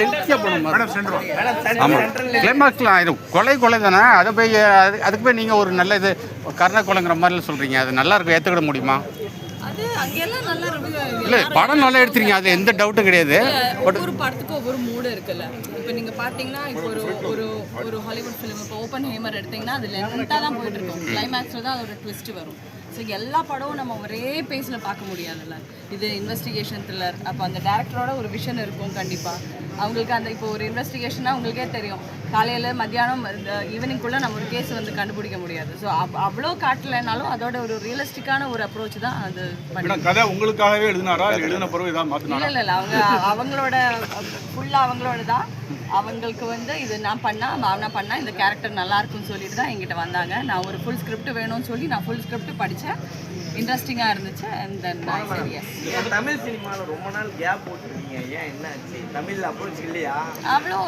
லென்த்தியாக போகணும். ஆமாம், கிளைமாக்ஸ்லாம் இது கொலை தானே. அதை போய் அதுக்கு போய் நீங்கள் ஒரு நல்ல இது கர்ண கொலைங்கிற மாதிரிலாம் சொல்கிறீங்க. அது நல்லா இருக்கும், ஏற்றுக்கிட முடியுமா? இல்லை, படம் நல்லா எடுத்துறீங்க, அது எந்த டவுட்டும் கிடையாது. பட் ஒரு படத்துக்கு ஒவ்வொரு மூடு இருக்குல்ல. இப்போ நீங்கள் பார்த்தீங்கன்னா இப்போ ஒரு ஹாலிவுட் ஃபிலிம் இப்போ ஓப்பன் ஹேமர் எடுத்திங்கன்னா அது லென்த்தாக தான் போயிட்டு இருக்கும். கிளைமேக்ஸில் தான் அதோட ட்விஸ்ட் வரும். ஸோ எல்லா படமும் நம்ம ஒரே பேஸில் பார்க்க முடியாதுல்ல. இது இன்வெஸ்டிகேஷன் த்ரில்லர். அப்போ அந்த டேரக்டரோட ஒரு விஷன் இருக்கும் கண்டிப்பாக. அவங்களுக்கு அந்த இப்போ ஒரு இன்வெஸ்டிகேஷனாக அவங்களுக்கே தெரியும், காலையில் மத்தியானம் ஈவினிங்குள்ளே நம்ம ஒரு கேஸ் வந்து கண்டுபிடிக்க முடியாது. ஸோ அவ்வளோ காட்டலைனாலும் அதோட ஒரு ரியலிஸ்டிக்கான ஒரு அப்ரோச் தான் அது பண்ணி. கதை உங்களுக்காகவே எழுதினாரா, எழுதின பிறகு இதான் மாற்றினாரா? இல்லை, அவங்களோட ஃபுல்லாக அவங்களோட தான். அவங்களுக்கு வந்து இது நான் பண்ணால் பாவனா பண்ணால் இந்த கேரக்டர் நல்லா இருக்குன்னு சொல்லிட்டு தான் என்கிட்ட வந்தாங்க. நான் ஒரு ஃபுல் ஸ்கிரிப்ட் வேணும்னு சொல்லி நான் ஃபுல் ஸ்கிரிப்ட் படித்தேன். இன்ட்ரெஸ்டிங்காக இருந்துச்சு. அண்ட் தென் தமிழ் சினிமாவில் ரொம்ப நாள் கேப் போட்டுருக்கீங்க, ஏன் என்ன ஆச்சு? தமிழ் அப்ரோச் இல்லையா? அவ்வளோ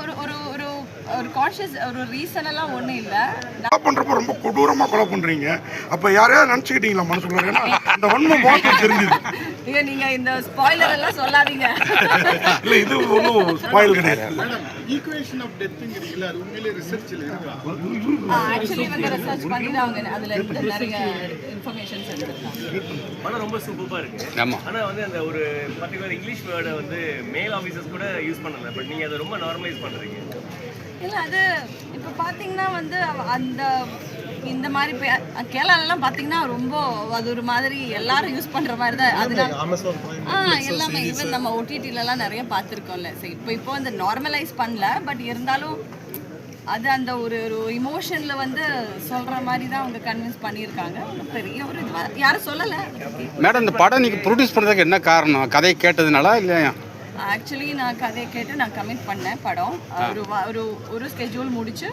ஒரு கான்ஷியஸ் ஒரு ரீசன் எல்லாம் ஒன்றும் இல்லை. கொலை பண்ணுறப்ப ரொம்ப கொடூரமாக கொலை பண்ணுறீங்க. அப்போ யாரையாவது நினச்சிக்கிட்டீங்களா மனசுக்குள்ள? ஏன்னா அந்த வன்மை பார்க்க தெரிஞ்சுது. ஐயோ, நீங்கள் இந்த ஸ்பாயிலர் எல்லாம் சொல்லாதீங்க. இல்லை, இது ஒன்றும் ஸ்பாயில் கிடையாது. ஈக்குவேஷன் ஆஃப் டெத்துங்கிறீங்களா, அது உண்மையிலே ரிசர்ச்சில் இருக்கா? ஆக்சுவலி இவங்க ரிசர்ச் பண்ணி தான் அவங்க அதில் இருந்து நிறைய இன்ஃபர்மேஷன்ஸ் எடுத்துருக்காங்க. படம் ரொம்ப சூப்பராக இருக்குது. ஆமாம், ஆனால் வந்து அந்த ஒரு பர்டிகுலர் இங்கிலீஷ் வேர்டை வந்து மேல் ஆஃபீஸர்ஸ் கூட யூஸ் பண்ணலை. பட் நீங்கள் அதை ரொம்ப நார்மலைஸ் பண்ணுறீங்க. இல்லை, அது இப்போ பார்த்தீங்கன்னா வந்து அந்த இந்த மாதிரி கேரளாலலாம் பார்த்தீங்கன்னா ரொம்ப அது ஒரு மாதிரி எல்லாரும் யூஸ் பண்ணுற மாதிரி தான். அதனால எல்லாமே ஈவன் நம்ம ஓடிடிலலாம் நிறைய பார்த்துருக்கோம்ல. சரி, இப்போ அந்த நார்மலைஸ் பண்ணல. பட் இருந்தாலும் அது அந்த ஒரு இமோஷனில் வந்து சொல்கிற மாதிரி தான் அவங்க கன்வின்ஸ் பண்ணியிருக்காங்க. பெரிய ஒரு இது யாரும் சொல்லலை. மேடம், இந்த படம் நீங்கள் ப்ரொடியூஸ் பண்ணுறதுக்கு என்ன காரணம்? கதையை கேட்டதுனால இல்லையா? ஆக்சுவலி நான் கதையை கேட்டு நான் கமிட் பண்ணேன் படம். ஒரு ஸ்கெட்யூல் முடிச்சு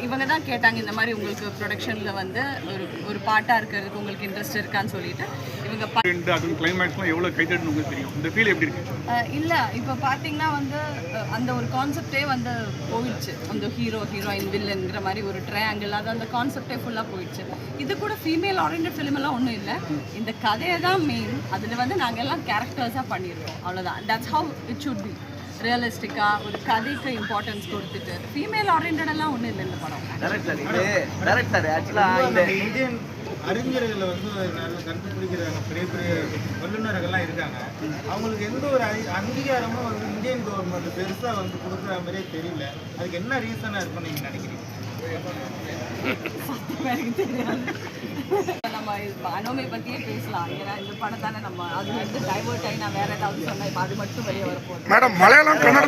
இவங்க தான் கேட்டாங்க, இந்த மாதிரி உங்களுக்கு ப்ரொடக்ஷனில் வந்து ஒரு பாட்டாக இருக்கிறதுக்கு உங்களுக்கு இன்ட்ரெஸ்ட் இருக்கான்னு சொல்லிட்டு இவங்க அது கிளைமேக்ஸ்லாம் எவ்வளோ கைதட்டுன்னு உங்களுக்கு தெரியும். இந்த ஃபீல் எப்படி இருக்கு? இல்லை, இப்போ பார்த்தீங்கன்னா வந்து அந்த ஒரு கான்செப்டே வந்து போயிடுச்சு. அந்த ஹீரோயின் வில்லன்ங்கிற மாதிரி ஒரு ட்ரையாங்கிள், அது அந்த கான்செப்டே ஃபுல்லாக போயிடுச்சு. இது கூட ஃபீமேல் ஆரியன்டட் ஃபிலிம் எல்லாம் ஒன்றும் இல்லை. இந்த கதையை தான் மெயின். அதில் வந்து நாங்கள் எல்லாம் கேரக்டர்ஸாக பண்ணியிருக்கோம், அவ்வளோதான். That's how it should be. ரியலிஸ்டிக்காக ஒரு கதைக்கு இம்பார்ட்டன்ஸ் கொடுத்துட்டு ஃபீமேல் ஆரியன்டெல்லாம் ஒன்றும் இல்லை இந்த படம். டேரக்ட் சார் ஆக்சுவலாக இந்த இந்தியன் அறிஞர்கள் வந்து நல்ல கண்டுபிடிக்கிறாங்க, பெரிய பெரிய வல்லுநர்கள்லாம் இருக்காங்க. அவங்களுக்கு எந்த ஒரு அங்கீகாரமும் வந்து இந்தியன் கவர்மெண்ட் பெருசாக வந்து கொடுக்குற மாதிரியே தெரியல. அதுக்கு என்ன ரீசனாக இருக்குன்னு நீங்கள் நினைக்கிறீங்க? எனக்கு தெரியாது. நம்ம அனோமை பற்றியே பேசலாம். ஏன்னா இந்த படம் தானே நம்ம அது வந்து டைவர்ட் ஆகி நான் வேறு ஏதாவது சொன்னேன். இப்போ அது மட்டும் வெளியே வரப்போகுது. மேடம், மலையாளம் கன்னடத்தில்